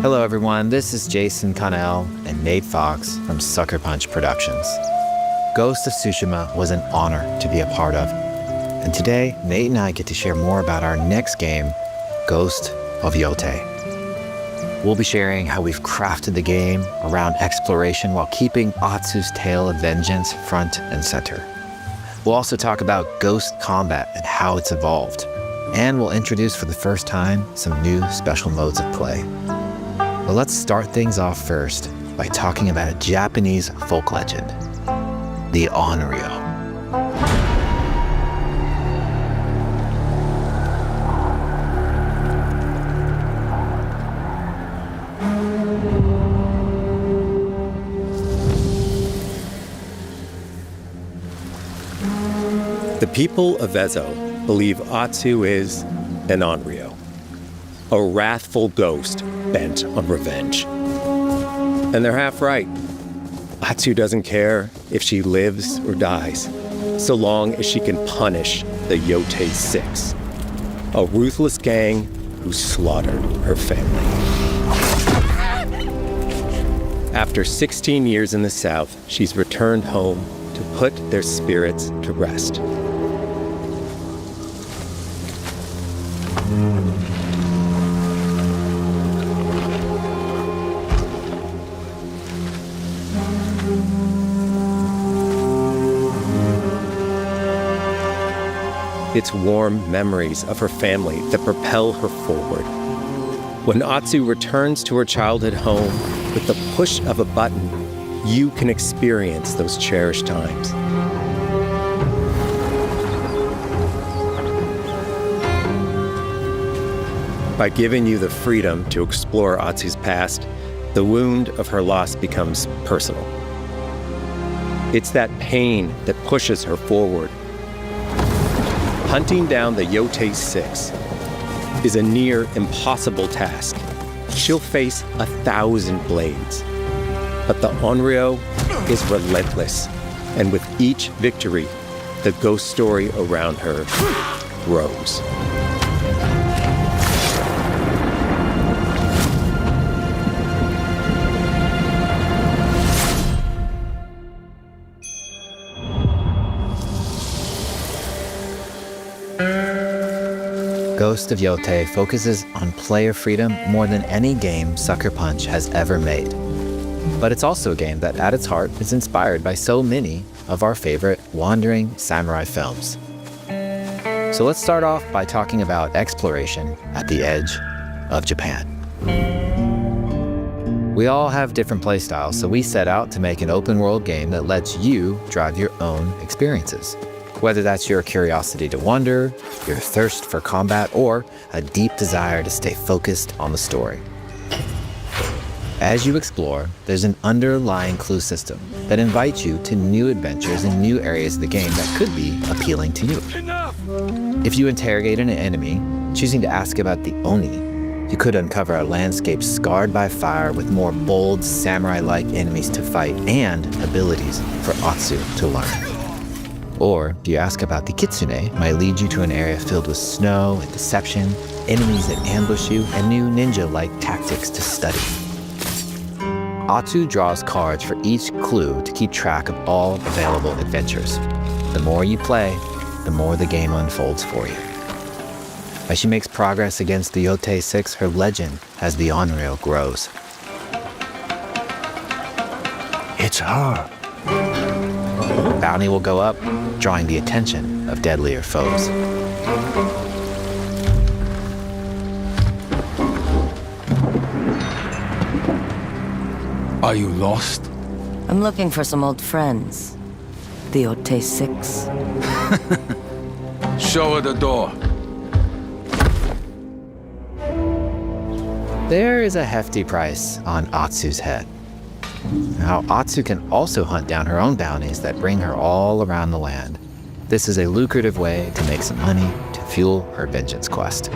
Hello everyone, this is Jason Connell and Nate Fox from Sucker Punch Productions. Ghost of Tsushima was an honor to be a part of. And today, Nate and I get to share more about our next game, Ghost of Yotei. We'll be sharing how we've crafted the game around exploration while keeping Atsu's tale of vengeance front and center. We'll also talk about ghost combat and how it's evolved. And we'll introduce for the first time some new special modes of play. But let's start things off first by talking about a Japanese folk legend, the Onryo. The people of Ezo believe Atsu is an Onryo, a wrathful ghost bent on revenge. And they're half right. Atsu doesn't care if she lives or dies, so long as she can punish the Yōtei 6, a ruthless gang who slaughtered her family. After 16 years in the South, she's returned home to put their spirits to rest. It's warm memories of her family that propel her forward. When Atsu returns to her childhood home, with the push of a button, you can experience those cherished times. By giving you the freedom to explore Atsu's past, the wound of her loss becomes personal. It's that pain that pushes her forward. Hunting down the Yōtei 6 is a near impossible task. She'll face 1,000 blades. But the Onryo is relentless, and with each victory, the ghost story around her grows. Ghost of Yotei focuses on player freedom more than any game Sucker Punch has ever made. But it's also a game that at its heart is inspired by so many of our favorite wandering samurai films. So let's start off by talking about exploration at the edge of Japan. We all have different playstyles, so we set out to make an open world game that lets you drive your own experiences. Whether that's your curiosity to wander, your thirst for combat, or a deep desire to stay focused on the story. As you explore, there's an underlying clue system that invites you to new adventures in new areas of the game that could be appealing to you. If you interrogate an enemy, choosing to ask about the Oni, you could uncover a landscape scarred by fire with more bold, samurai-like enemies to fight and abilities for Atsu to learn. Or if you ask about the Kitsune, might lead you to an area filled with snow and deception, enemies that ambush you, and new ninja-like tactics to study. Atsu draws cards for each clue to keep track of all available adventures. The more you play, the more the game unfolds for you. As she makes progress against the Yōtei 6, her legend as the Onryo grows. It's her. Bounty will go up, drawing the attention of deadlier foes. Are you lost? I'm looking for some old friends. The Yōtei 6. Show her the door. There is a hefty price on Atsu's head. Now, Atsu can also hunt down her own bounties that bring her all around the land. This is a lucrative way to make some money to fuel her vengeance quest.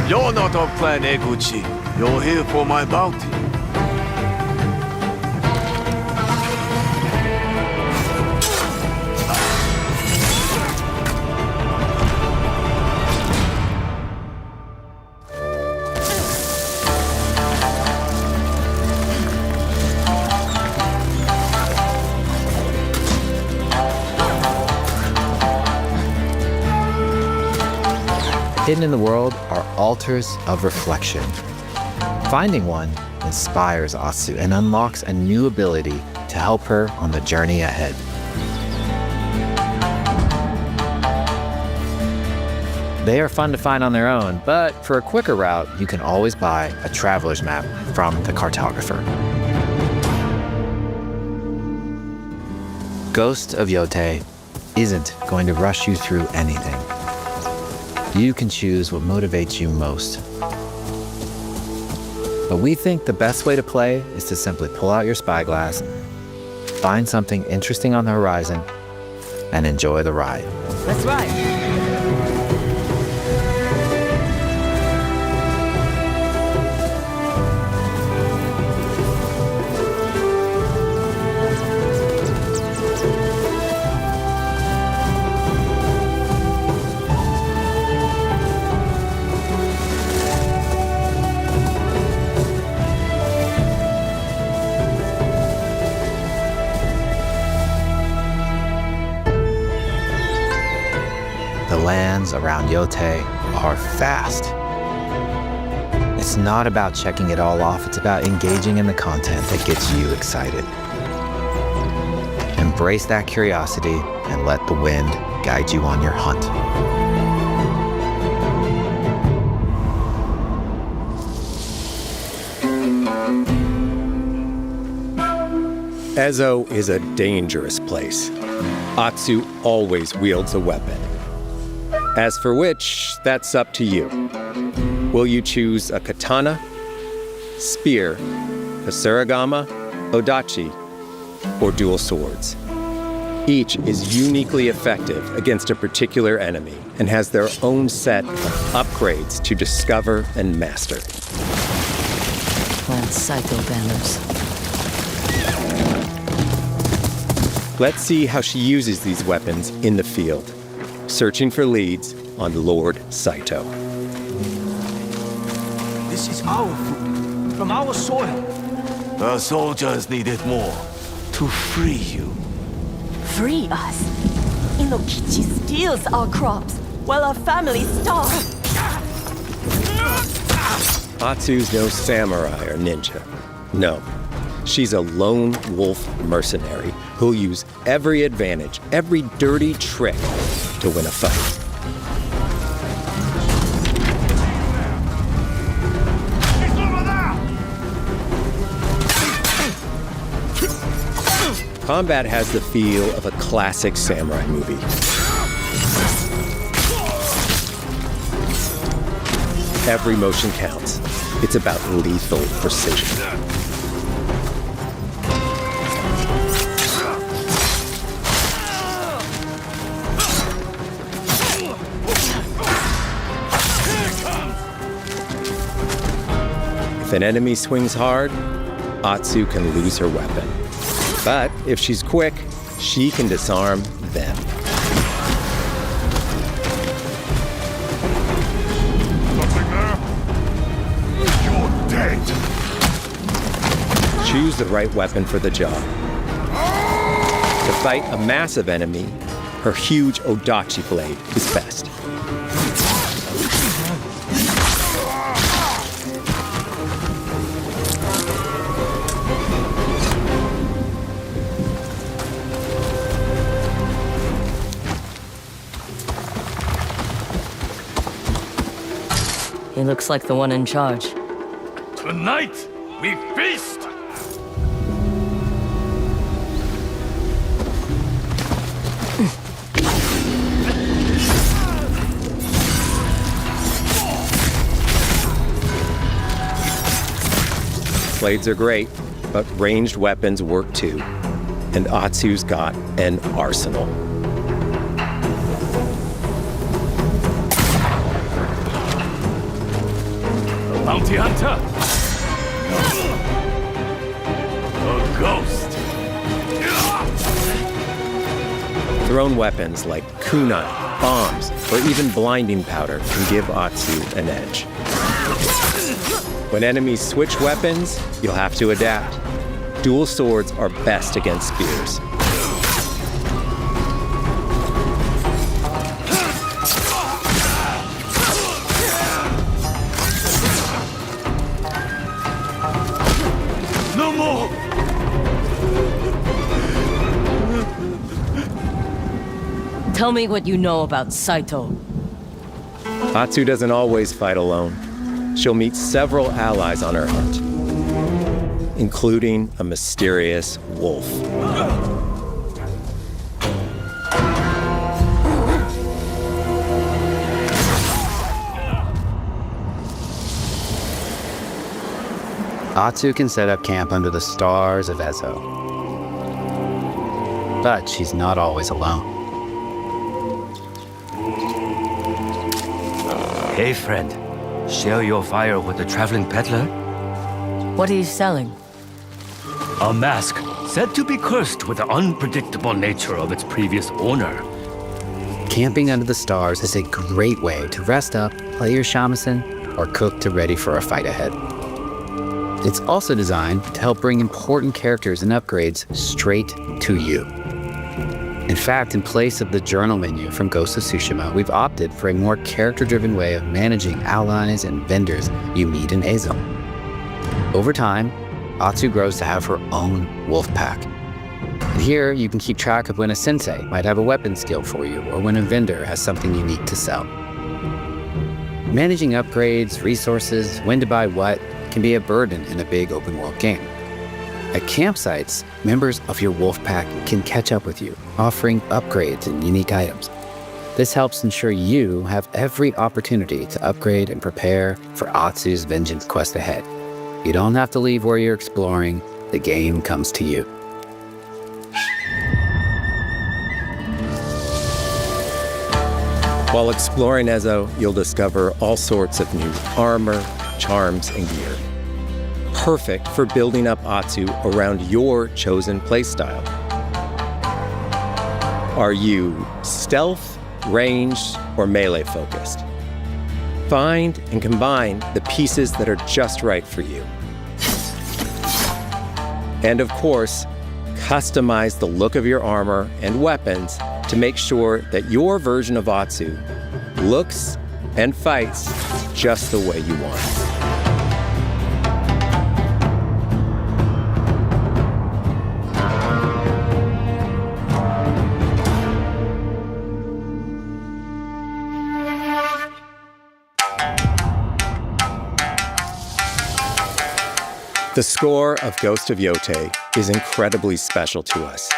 You're not of Clan Eguchi. You're here for my bounty. Hidden in the world are altars of reflection. Finding one inspires Atsu and unlocks a new ability to help her on the journey ahead. They are fun to find on their own, but for a quicker route, you can always buy a traveler's map from the cartographer. Ghost of Yotei isn't going to rush you through anything. You can choose what motivates you most. But we think the best way to play is to simply pull out your spyglass, find something interesting on the horizon, and enjoy the ride. Let's ride. The lands around Yōtei are fast. It's not about checking it all off, it's about engaging in the content that gets you excited. Embrace that curiosity and let the wind guide you on your hunt. Ezo is a dangerous place. Atsu always wields a weapon. As for which, that's up to you. Will you choose a katana, spear, a surigama, odachi, or dual swords? Each is uniquely effective against a particular enemy and has their own set of upgrades to discover and master. Plant psycho banners. Let's see how she uses these weapons in the field. Searching for leads on Lord Saito. This is our food, from our soil. The soldiers need it more to free you. Free us? Inokichi steals our crops while our families starve. Atsu's no samurai or ninja. No, she's a lone wolf mercenary who'll use every advantage, every dirty trick to win a fight. Combat has the feel of a classic samurai movie. Every motion counts. It's about lethal precision. If an enemy swings hard, Atsu can lose her weapon. But if she's quick, she can disarm them. Nothing there? You're dead. Choose the right weapon for the job. To fight a massive enemy, her huge odachi blade is best. He looks like the one in charge. Tonight, we feast! Blades are great, but ranged weapons work too. And Atsu's got an arsenal. bounty hunter. A ghost. Thrown weapons like kunai, bombs, or even blinding powder can give Atsu an edge. When enemies switch weapons, you'll have to adapt. Dual swords are best against spears. No more! Tell me what you know about Saito. Atsu doesn't always fight alone. She'll meet several allies on her hunt, including a mysterious wolf. Atsu can set up camp under the stars of Ezo. But she's not always alone. Hey, friend. Share your fire with the traveling peddler? What are you selling? A mask said to be cursed with the unpredictable nature of its previous owner. Camping under the stars is a great way to rest up, play your shamisen, or cook to ready for a fight ahead. It's also designed to help bring important characters and upgrades straight to you. In fact, in place of the journal menu from Ghost of Tsushima, we've opted for a more character-driven way of managing allies and vendors you meet in Ezo. Over time, Atsu grows to have her own wolf pack. And here, you can keep track of when a sensei might have a weapon skill for you, or when a vendor has something unique to sell. Managing upgrades, resources, when to buy what, can be a burden in a big open-world game. At campsites, members of your wolf pack can catch up with you, offering upgrades and unique items. This helps ensure you have every opportunity to upgrade and prepare for Atsu's vengeance quest ahead. You don't have to leave where you're exploring, the game comes to you. While exploring Ezo, you'll discover all sorts of new armor, charms, and gear. Perfect for building up Atsu around your chosen playstyle. Are you stealth, ranged, or melee focused? Find and combine the pieces that are just right for you. And of course, customize the look of your armor and weapons to make sure that your version of Atsu looks and fights just the way you want. The score of Ghost of Yotei is incredibly special to us.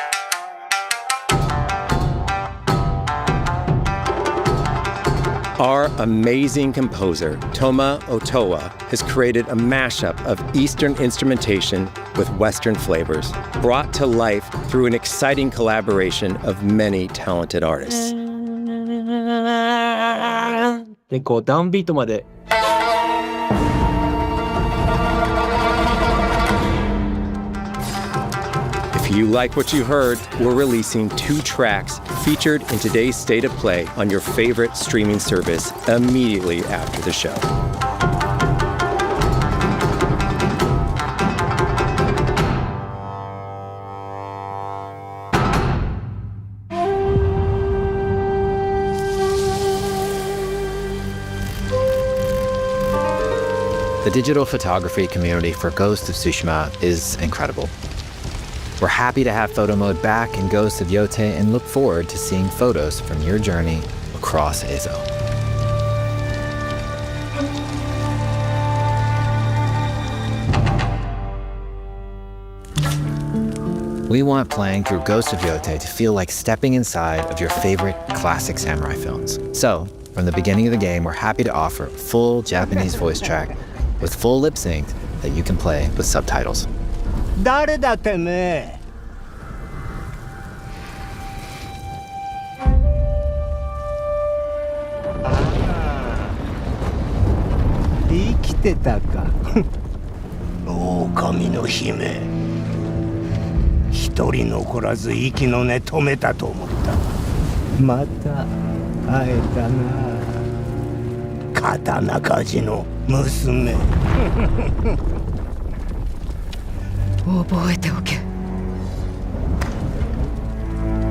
Our amazing composer, Toma Otoa, has created a mashup of Eastern instrumentation with Western flavors, brought to life through an exciting collaboration of many talented artists. でこうダウンビートまで If you like what you heard, we're releasing 2 tracks featured in today's State of Play on your favorite streaming service immediately after the show. The digital photography community for Ghost of Tsushima is incredible. We're happy to have photo mode back in Ghost of Yotei and look forward to seeing photos from your journey across Ezo. We want playing through Ghost of Yotei to feel like stepping inside of your favorite classic samurai films. So, from the beginning of the game, we're happy to offer a full Japanese voice track with full lip sync that you can play with subtitles. 誰だてめえ 生きてたか。狼の姫。一人残らず息の根止めたと思った。また会えたな。刀鍛冶の娘。覚えておけ。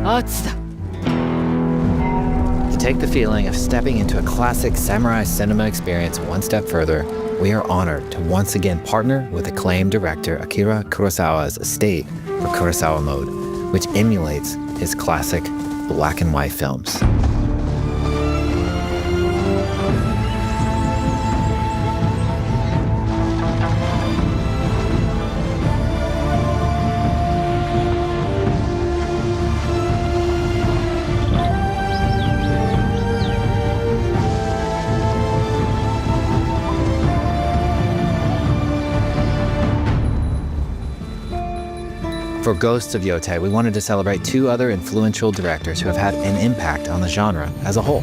アツだ。To take the feeling of stepping into a classic samurai cinema experience one step further, we are honored to once again partner with acclaimed director Akira Kurosawa's estate for Kurosawa Mode, which emulates his classic black and white films. For Ghost of Yotei, we wanted to celebrate two other influential directors who have had an impact on the genre as a whole.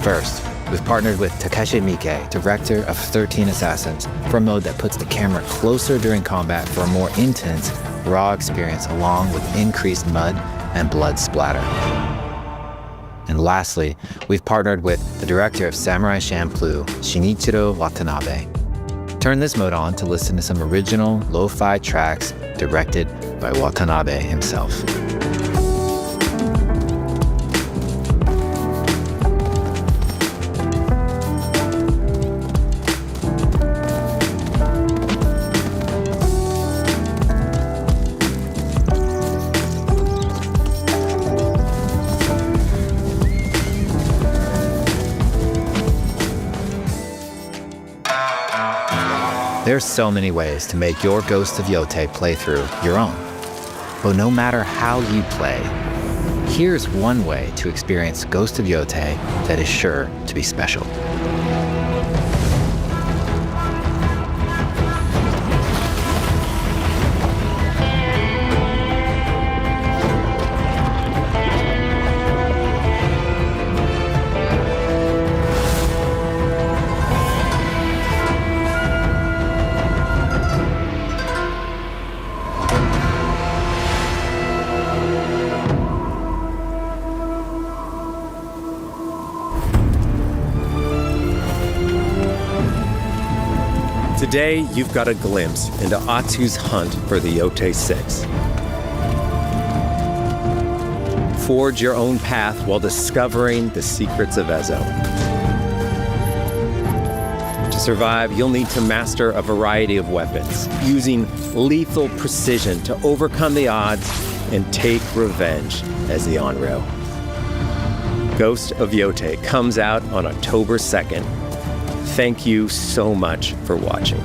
First, we've partnered with Takeshi Miike, director of 13 Assassins, for a mode that puts the camera closer during combat for a more intense, raw experience along with increased mud and blood splatter. And lastly, we've partnered with the director of Samurai Champloo, Shinichiro Watanabe. Turn this mode on to listen to some original lo-fi tracks directed by Watanabe himself. There's so many ways to make your Ghost of Yotei playthrough your own. But no matter how you play, here's one way to experience Ghost of Yotei that is sure to be special. Today, you've got a glimpse into Atsu's hunt for the Yōtei 6. Forge your own path while discovering the secrets of Ezo. To survive, you'll need to master a variety of weapons, using lethal precision to overcome the odds and take revenge as the Onryo. Ghost of Yotei comes out on October 2nd. Thank you so much for watching.